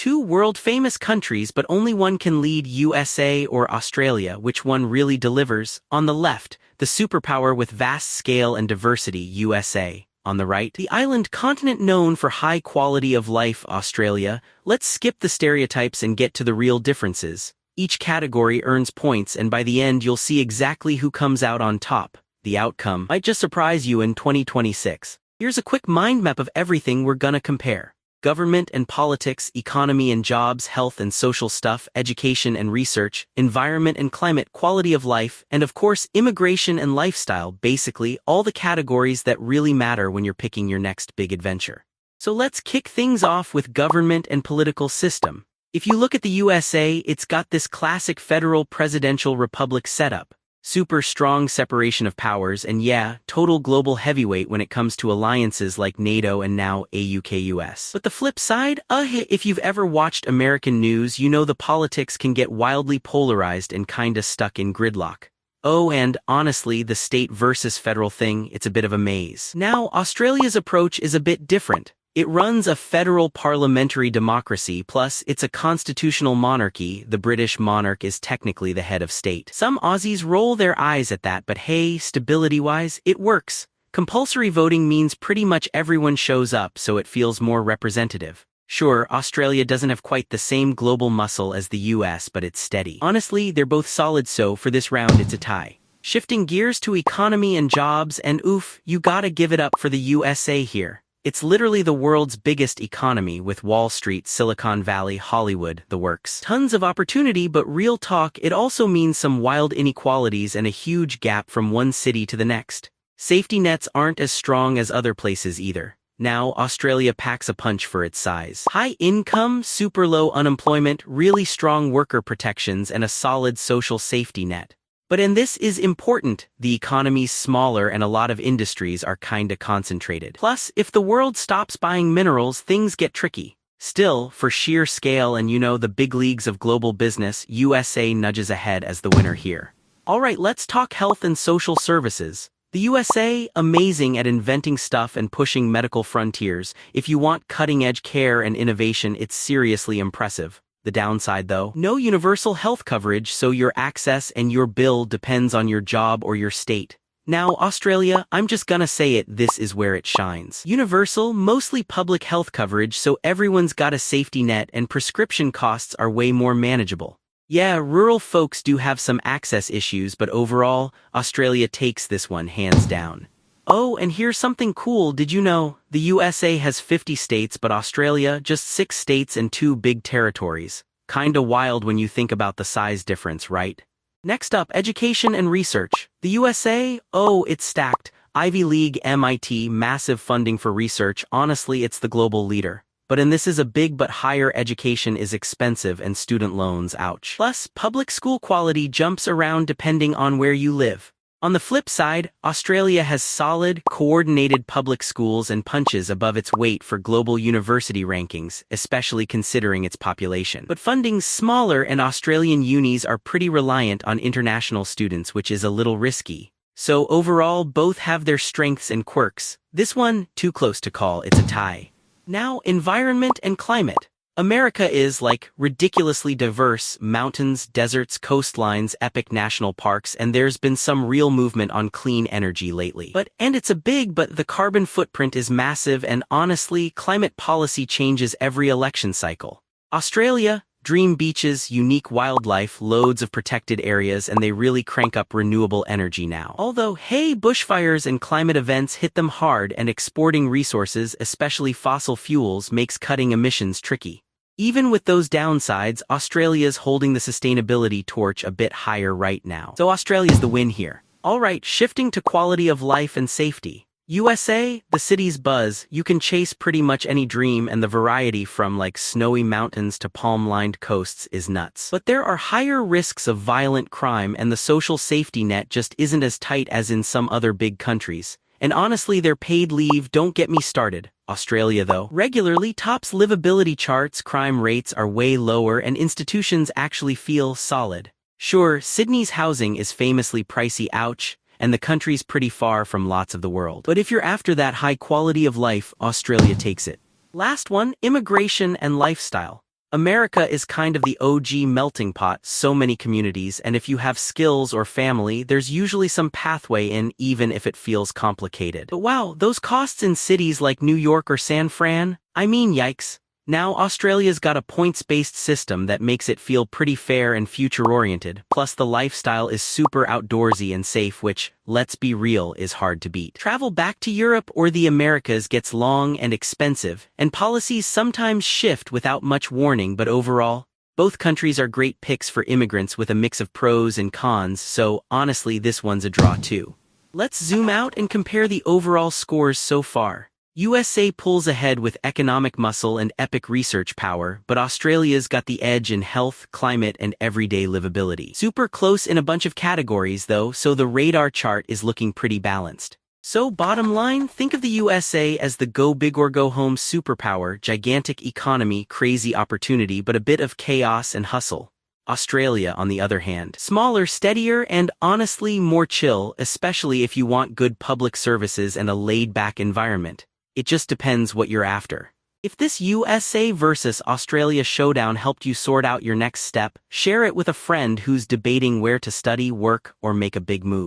Two world-famous countries, but only one can lead: USA or Australia. Which one really delivers? On the left, the superpower with vast scale and diversity, USA. On the right, the island continent known for high quality of life, Australia. Let's skip the stereotypes and get to the real differences. Each category earns points, and by the end you'll see exactly who comes out on top. The outcome might just surprise you in 2026. Here's a quick mind map of everything we're gonna compare. Government and politics, economy and jobs, health and social stuff, education and research, environment and climate, quality of life, and of course, immigration and lifestyle. Basically, all the categories that really matter when you're picking your next big adventure. So let's kick things off with government and political system. If you look at the USA, it's got this classic federal presidential republic setup. Super strong separation of powers, and yeah, total global heavyweight when it comes to alliances like NATO and now AUKUS. But the flip side, if you've ever watched American news, you know the politics can get wildly polarized and kinda stuck in gridlock. Oh, and honestly, the state versus federal thing, it's a bit of a maze. Now, Australia's approach is a bit different. It runs a federal parliamentary democracy, plus it's a constitutional monarchy. The British monarch is technically the head of state. Some Aussies roll their eyes at that, but hey, stability-wise, it works. Compulsory voting means pretty much everyone shows up, so it feels more representative. Sure, Australia doesn't have quite the same global muscle as the US, but it's steady. Honestly, they're both solid, so for this round it's a tie. Shifting gears to economy and jobs, and oof, you gotta give it up for the USA here. It's literally the world's biggest economy, with Wall Street, Silicon Valley, Hollywood, the works. Tons of opportunity, but real talk, it also means some wild inequalities and a huge gap from one city to the next. Safety nets aren't as strong as other places either. Now, Australia packs a punch for its size. High income, super low unemployment, really strong worker protections, and a solid social safety net. And this is important, the economy's smaller and a lot of industries are kinda concentrated. Plus, if the world stops buying minerals, things get tricky. Still, for sheer scale and the big leagues of global business, USA nudges ahead as the winner here. Alright, let's talk health and social services. The USA, amazing at inventing stuff and pushing medical frontiers. If you want cutting-edge care and innovation, it's seriously impressive. The downside though, no universal health coverage, so your access and your bill depends on your job or your state. Now Australia, I'm just gonna say it, this is where it shines. Universal, mostly public health coverage, so everyone's got a safety net and prescription costs are way more manageable. Yeah, rural folks do have some access issues, but overall, Australia takes this one hands down. Oh, and here's something cool. Did you know the USA has 50 states, but Australia just 6 states and 2 big territories? Kinda wild when you think about the size difference, right? Next up, education and research. The USA, oh, it's stacked. Ivy League, MIT, massive funding for research. Honestly, it's the global leader. And this is a big, but higher education is expensive and student loans, ouch. Plus, public school quality jumps around depending on where you live. On the flip side, Australia has solid, coordinated public schools and punches above its weight for global university rankings, especially considering its population. But funding's smaller and Australian unis are pretty reliant on international students, which is a little risky. So overall, both have their strengths and quirks. This one, too close to call, it's a tie. Now, environment and climate. America is, ridiculously diverse: mountains, deserts, coastlines, epic national parks, and there's been some real movement on clean energy lately. And it's but the carbon footprint is massive, and honestly, climate policy changes every election cycle. Australia, dream beaches, unique wildlife, loads of protected areas, and they really crank up renewable energy now. Although, hey, bushfires and climate events hit them hard, and exporting resources, especially fossil fuels, makes cutting emissions tricky. Even with those downsides, Australia's holding the sustainability torch a bit higher right now. So Australia's the win here. Alright, shifting to quality of life and safety. USA, the city's buzz, you can chase pretty much any dream, and the variety from snowy mountains to palm-lined coasts is nuts. But there are higher risks of violent crime, and the social safety net just isn't as tight as in some other big countries. And honestly, their paid leave, don't get me started. Australia though, regularly tops livability charts, crime rates are way lower, and institutions actually feel solid. Sure, Sydney's housing is famously pricey, ouch, and the country's pretty far from lots of the world. But if you're after that high quality of life, Australia takes it. Last one, immigration and lifestyle. America is kind of the OG melting pot, so many communities, and if you have skills or family, there's usually some pathway in, even if it feels complicated. But wow, those costs in cities like New York or San Fran? I mean, yikes. Now Australia's got a points-based system that makes it feel pretty fair and future-oriented, plus the lifestyle is super outdoorsy and safe, which, let's be real, is hard to beat. Travel back to Europe or the Americas gets long and expensive, and policies sometimes shift without much warning, but overall, both countries are great picks for immigrants with a mix of pros and cons, so honestly this one's a draw too. Let's zoom out and compare the overall scores so far. USA pulls ahead with economic muscle and epic research power, but Australia's got the edge in health, climate, and everyday livability. Super close in a bunch of categories though, so the radar chart is looking pretty balanced. So bottom line, think of the USA as the go big or go home superpower, gigantic economy, crazy opportunity, but a bit of chaos and hustle. Australia, on the other hand, smaller, steadier, and honestly more chill, especially if you want good public services and a laid-back environment. It just depends what you're after. If this USA versus Australia showdown helped you sort out your next step, share it with a friend who's debating where to study, work, or make a big move.